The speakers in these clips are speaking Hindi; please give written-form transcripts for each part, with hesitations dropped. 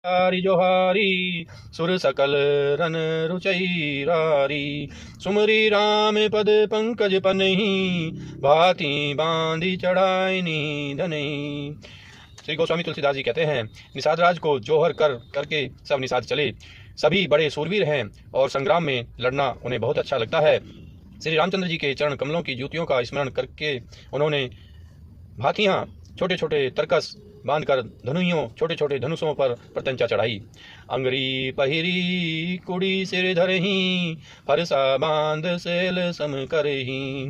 हारी जोहारी सुर सकल रन रुचैरारी सुमरी राम पद पंकज पनहि भांति बांधी चढ़ाई धनहि। श्री गोस्वामी तुलसीदास जी कहते हैं, निषाद राज को जोहर करके सब निषाद चले। सभी बड़े सूरवीर हैं और संग्राम में लड़ना उन्हें बहुत अच्छा लगता है। श्री रामचंद्र जी के चरण कमलों की ज्योतियों का स्मरण करके उन्होंने भातियाँ छोटे छोटे तरकस बांधकर धनुइयों छोटे छोटे धनुषों पर प्रत्यंचा चढ़ाई। अंगरी पहिरी कुड़ी सिर धरही फरसा बांध सेल सम करही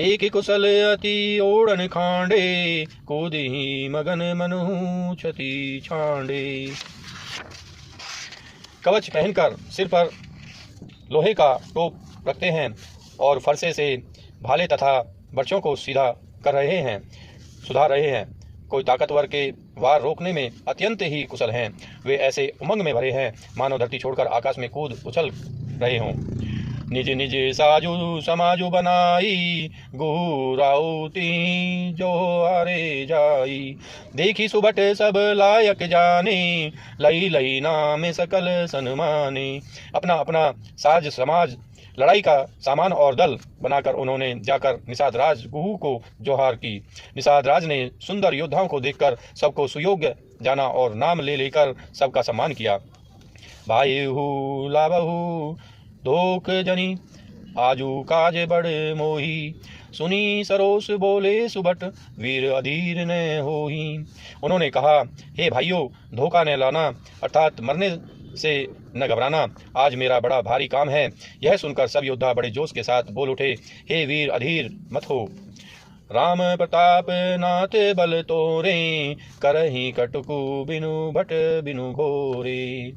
एक कुशल अति ओढ़न खांडे कूदही मगन मनु छति छांडे। कवच पहनकर सिर पर लोहे का टोप रखते हैं और फरसे से भाले तथा बर्छों को सीधा कर रहे हैं, सुधार रहे हैं। कोई ताकतवर के वार रोकने में अत्यंत ही कुशल हैं। वे ऐसे उमंग में भरे हैं मानो धरती छोड़कर आकाश में कूद उछल रहे हों। निज निज साजू समाजू बनाई गुराउती जो आरे जाई देखी सुबट सब लायक जाने लई लई नाम सकल सन्माने। अपना अपना साज समाज लड़ाई का सामान और दल बनाकर उन्होंने जाकर निषाद राज गुहू को जोहार की। निषाद राज ने सुंदर योद्धाओं को देखकर सबको सुयोग्य जाना और नाम ले लेकर सबका सम्मान किया। भाईहू लाभहू धोख जनी आजू काज बड़ मोही सुनी सरोस बोले सुबट वीर अधीर न होही। उन्होंने कहा, हे भाइयों, धोखा न लाना अर्थात मरने से न घबराना आज मेरा बड़ा भारी काम है। यह सुनकर सब योद्धा बड़े जोश के साथ बोल उठे, हे वीर अधीर मत हो। राम प्रताप नाथ बल तोरे करही कटकु बिनु भट बिनु घोरे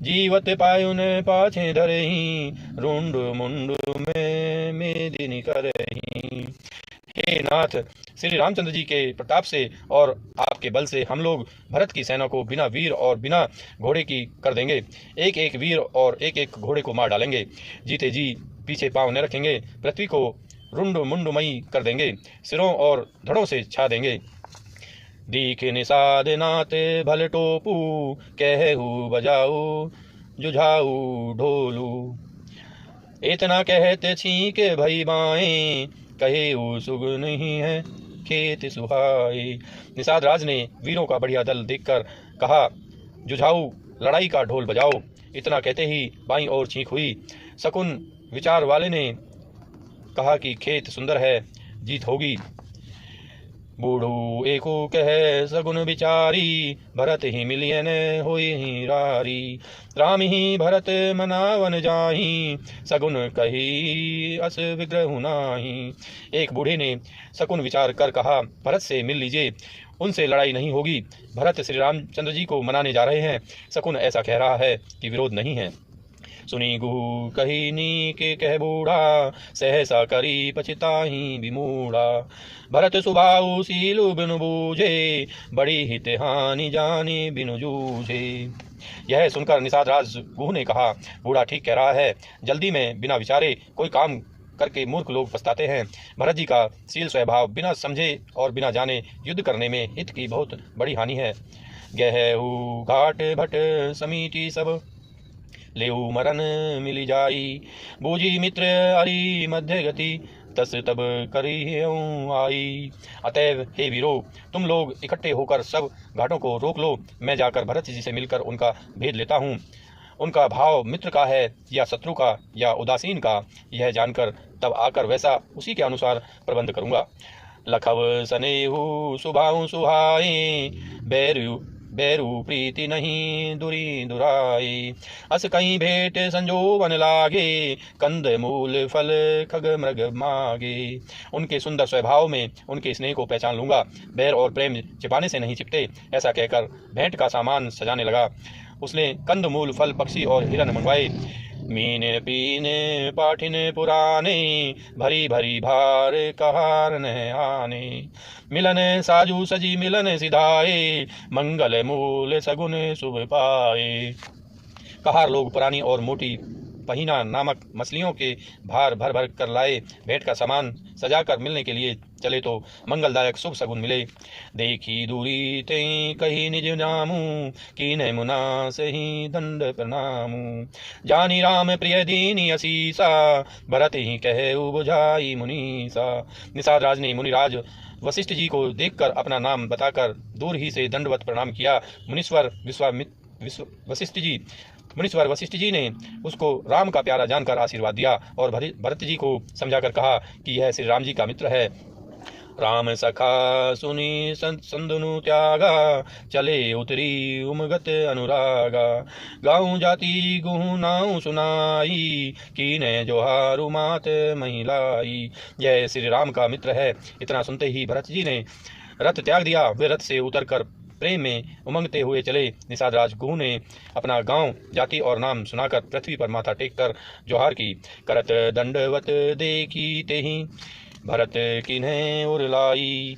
जीवत पायुन पाछे धरही रुंड मुंड में मेदिनी करही। हे नाथ, श्री रामचंद्र जी के प्रताप से और आपके बल से हम लोग भरत की सेना को बिना वीर और बिना घोड़े की कर देंगे। एक एक वीर और एक एक घोड़े को मार डालेंगे। जीते जी पीछे पांव न रखेंगे। पृथ्वी को रुंड मुंडमयी कर देंगे। सिरों और धड़ों से छा देंगे। दीखे निषाद नाथ भल टोपू कहू बजाऊ जुझाऊ ढोलू इतना कहते छींक भई बाएं कहे सुग नहीं है खेत सुहाए। निषाद राज ने वीरों का बढ़िया दल देखकर कहा, जुझाऊ लड़ाई का ढोल बजाओ। इतना कहते ही बाईं ओर छींक हुई। शकुन विचार वाले ने कहा कि खेत सुंदर है, जीत होगी। बूढ़ू एको कह सगुन विचारी भरत ही मिलियन होई ही रारी राम ही भरत मनावन जाही सगुन कही अस विग्रह नाही। एक बूढ़े ने शकुन विचार कर कहा, भरत से मिल लीजिए, उनसे लड़ाई नहीं होगी। भरत श्री रामचंद्र जी को मनाने जा रहे हैं। शकुन ऐसा कह रहा है कि विरोध नहीं है। सुनी गुहू कही नी के कह बूढ़ा सहसा करी पछताही विमूढ़ा भरत सुभाऊ सीलु बिनु बूझे बड़ी हित हानि जानी बिनु जूझे। यह सुनकर निषाद राज गुहू ने कहा, बूढ़ा ठीक कह रहा है। जल्दी में बिना विचारे कोई काम करके मूर्ख लोग पछताते हैं। भरत जी का शील स्वभाव बिना समझे और बिना जाने युद्ध करने में हित की बहुत बड़ी हानि है। गहू घाट भट समीति सब लेऊ मरन मिली जाई बूझी मित्र अरि मध्य गति तस तब करी आई। अतएव हे वीरो, तुम लोग इकट्ठे होकर सब घाटों को रोक लो। मैं जाकर भरत जी से मिलकर उनका भेद लेता हूँ। उनका भाव मित्र का है या शत्रु का या उदासीन का, यह जानकर तब आकर वैसा उसी के अनुसार प्रबंध करूँगा। लखव सनेहु सुभाऊ सुहाए बैरू प्रीति नहीं दुरी दुराई अस कहीं भेंट संजोवन लागे कंद मूल फल खग मृग मागे। उनके सुंदर स्वभाव में उनके स्नेह को पहचान लूंगा। बैर और प्रेम छिपाने से नहीं छिपते। ऐसा कहकर भेंट का सामान सजाने लगा। उसने कंद मूल फल पक्षी और हिरन मंगवाए। मीने पीने पाठिने पुराने भरी भरी भार कहार न आने मिलन साजू सजी मिलन सिधाए मंगल मूल सगुन शुभ पाए। कहार लोग पुरानी और मोटी पहिना नामक मछलियों के भार भर भर कर लाए। भेंट का सामान सजा कर मिलने के लिए चले तो मंगलदायक शुभ सगुन मिले। देखी दूरी ते कही निज नामू, कीन्ह मुना सही दंड प्रणामू। जानी राम प्रिय दीनी असीसा, भरत ही कहे बुझाई मुनीसा। निषाद राज ने मुनिराज वशिष्ठ जी को देखकर अपना नाम बताकर दूर ही से दंडवत प्रणाम किया। मुनीश्वर वशिष्ठ जी ने उसको राम का प्यारा जानकर आशीर्वाद दिया और भरत जी को समझाकर कहा कि यह श्री राम जी का मित्र है। राम सखा सुनी संदनु त्यागा, चले उतरी उमगत अनुरागा। गाऊं जाति गुहू नाऊ सुनाई, कीने जोहारु मात महिलाई। यह श्री राम का मित्र है। इतना सुनते ही भरत जी ने रथ त्याग दिया। वे रथ से उतरकर प्रेम में उमंगते हुए चले। निषाद राज गुहू ने अपना गांव, जाति और नाम सुनाकर पृथ्वी पर माथा टेक कर जोहार की। करत दंडवत देखी तेहि, भरत किन्हें उर लाई।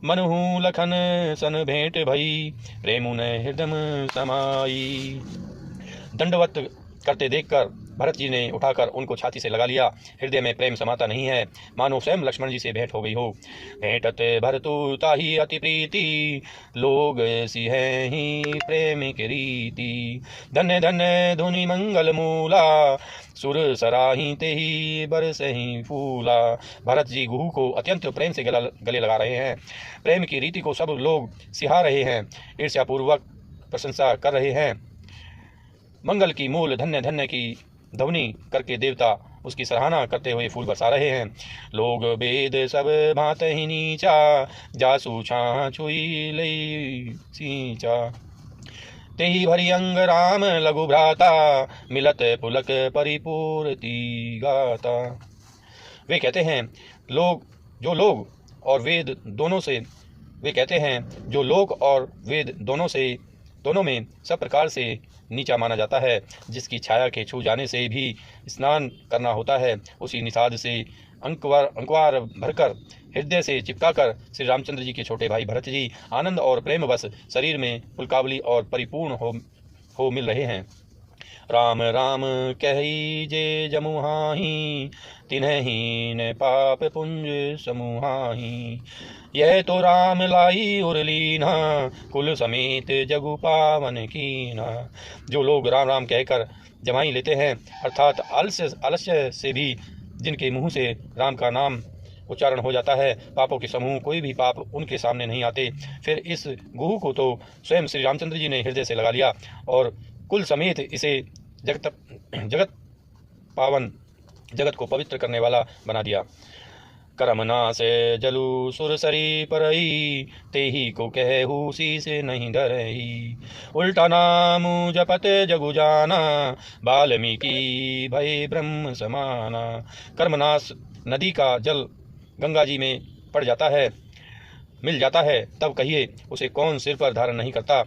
मनहु लखन सन भेंट भई, प्रेमुन हृदय समाई। दंडवत करते देखकर भरत जी ने उठाकर उनको छाती से लगा लिया। हृदय में प्रेम समाता नहीं है, मानो स्वयं लक्ष्मण जी से भेंट हो गई हो। भेंटत भरतु ताहि अति प्रीति, लोग सी है ही प्रेम की रीति। धन्य धन्य धुनि मंगल मूला, सुर सराही ते ही बरस ही फूला। भरत जी गुहू को अत्यंत प्रेम से गले लगा रहे हैं। प्रेम की रीति को सब लोग सिहा रहे हैं, ईर्ष्यापूर्वक प्रशंसा कर रहे हैं। मंगल की मूल धन्य धन्य की ध्वनि करके देवता उसकी सराहना करते हुए फूल बरसा रहे हैं। लोग वेद सब भात ही नीचा, जासु छा छुई लई सींचा। तेहि भरी अंग राम लघु भ्राता, मिलत पुलक परिपूर्ति गाता। वे कहते हैं जो लोग और वेद दोनों से दोनों में सब प्रकार से नीचा माना जाता है, जिसकी छाया के छू जाने से भी स्नान करना होता है, उसी निषाद से अंकुर भरकर हृदय से चिपकाकर श्री रामचंद्र जी के छोटे भाई भरत जी आनंद और प्रेम बस शरीर में पुलकावली और परिपूर्ण हो मिल रहे हैं। राम राम कही जे जमुहाही, तिन्हि न पाप पुंज समूहाही। यह तो राम लाई उर लीना, कुल समेत जगु पावन कीना। जो लोग राम राम कहकर जमाई लेते हैं, अर्थात आलस्य से भी जिनके मुंह से राम का नाम उच्चारण हो जाता है, पापों के समूह कोई भी पाप उनके सामने नहीं आते। फिर इस गुहू को तो स्वयं श्री रामचंद्र जी ने हृदय से लगा लिया और कुल समेत इसे जगत को पवित्र करने वाला बना दिया। करमना से जलू सुरसरी परई, तेही को कहू शीस नहीं डरई। उल्टा नाम जपत जगु जाना, वाल्मीकि भय ब्रह्म समाना। कर्मनाश नदी का जल गंगा जी में पड़ जाता है, मिल जाता है, तब कहिए उसे कौन सिर पर धारण नहीं करता।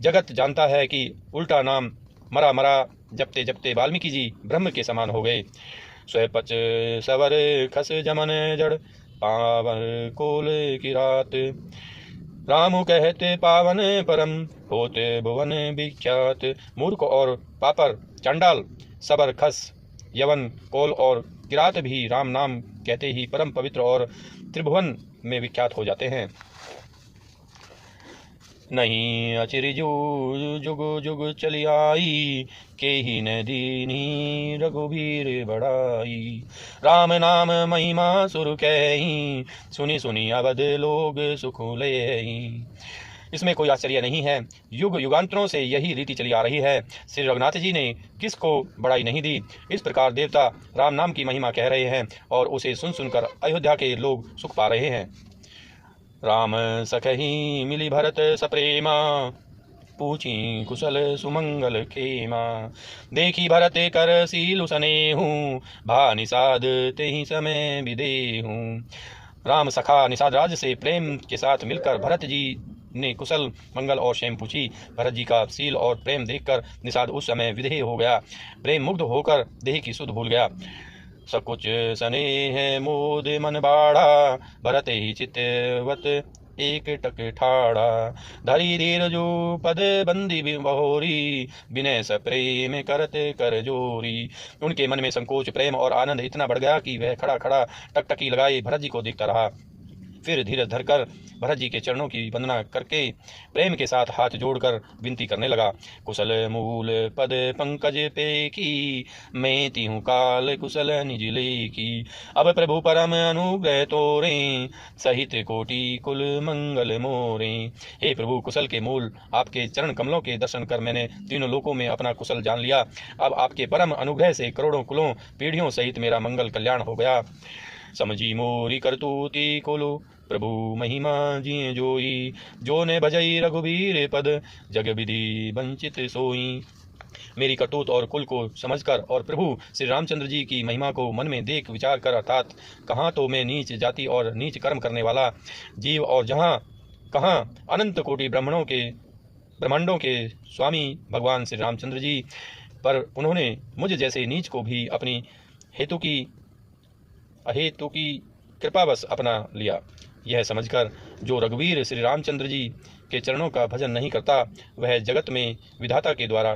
जगत जानता है कि उल्टा नाम मरा मरा जपते जपते वाल्मीकि जी ब्रह्म के समान हो गए। स्वपच सवर खस जमन जड़, पावन कोल की रात। रामु कहते पावन परम, होते भुवन विख्यात। मूर्ख और पापर, चंडाल, सबर, खस, यवन, कोल और किरात भी राम नाम कहते ही परम पवित्र और त्रिभुवन में विख्यात हो जाते हैं। नहीं अचिर जुग जुग चली आई, के ही न दीनी रघुबीर बड़ाई। राम नाम महिमा सुर कही, सुनी सुनी अवध लोग सुख लेहि। इसमें कोई आश्चर्य नहीं है, युग युगांतरों से यही रीति चली आ रही है। श्री रघुनाथ जी ने किसको बड़ाई नहीं दी। इस प्रकार देवता राम नाम की महिमा कह रहे हैं और उसे सुन सुनकर अयोध्या के लोग सुख पा रहे हैं। राम सखही मिली भरत सप्रेमा, पूछी कुशल सुमंगल खेमा। देखी भरत कर सीलु सनेहू, भा निषाद तेहि समय विदेहू। राम सखा निषाद राज से प्रेम के साथ मिलकर भरत जी ने कुशल मंगल और क्षेम पूछी। भरत जी का सील और प्रेम देखकर निषाद उस समय विधेय हो गया। प्रेम मुग्ध होकर देह की सुध भूल गया। सकुच स्नेह मोद मन बाढ़ा, भरत ही चितवत एक टक ठाड़ा। धरी धीर जो पद बंदी बहोरी, विनय स प्रेम करत कर जोरी। उनके मन में संकोच, प्रेम और आनंद इतना बढ़ गया कि वह खड़ा खड़ा टकटकी लगाए भरत जी को देखता रहा। फिर धीरज धरकर भरत जी के चरणों की वंदना करके प्रेम के साथ हाथ जोड़कर विनती करने लगा। कुशल मूल पद पंकज पे की, मैं तिहु काल कुशल निज लेकी। अब प्रभु परम अनुग्रह तोरे, सहित कोटि कुल मंगल मोरे। हे प्रभु, कुशल के मूल आपके चरण कमलों के दर्शन कर मैंने तीनों लोकों में अपना कुशल जान लिया। अब आपके परम अनुग्रह से करोड़ों कुलों पीढ़ियों सहित मेरा मंगल कल्याण हो गया। समझी मोरी करतूती कोलो, प्रभु महिमा जिये जोई। जो ने भजई रघुबीर पद, जग विधि वंचित सोई। मेरी करतूत और कुल को समझकर और प्रभु श्री रामचंद्र जी की महिमा को मन में देख विचार कर, अर्थात कहाँ तो मैं नीच जाति और नीच कर्म करने वाला जीव, और जहाँ कहाँ अनंत कोटि ब्रह्मांडों के स्वामी भगवान श्री रामचंद्र जी, पर उन्होंने मुझ जैसे नीच को भी अपनी अहेतु की कृपावश अपना लिया। यह समझकर जो रघुवीर श्री रामचंद्र जी के चरणों का भजन नहीं करता, वह जगत में विधाता के द्वारा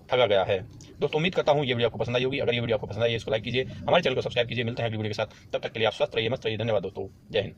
ठगा गया है। दोस्तों, उम्मीद करता हूँ ये वीडियो आपको पसंद आई होगी। अगर ये वीडियो आपको पसंद आई है, इसको लाइक कीजिए, हमारे चैनल को सब्सक्राइब कीजिए। मिलते हैं अगली वीडियो के साथ, तब तक के लिए आप स्वस्थ रहिए, मस्त रहिए। धन्यवाद दोस्तों, जय हिंद।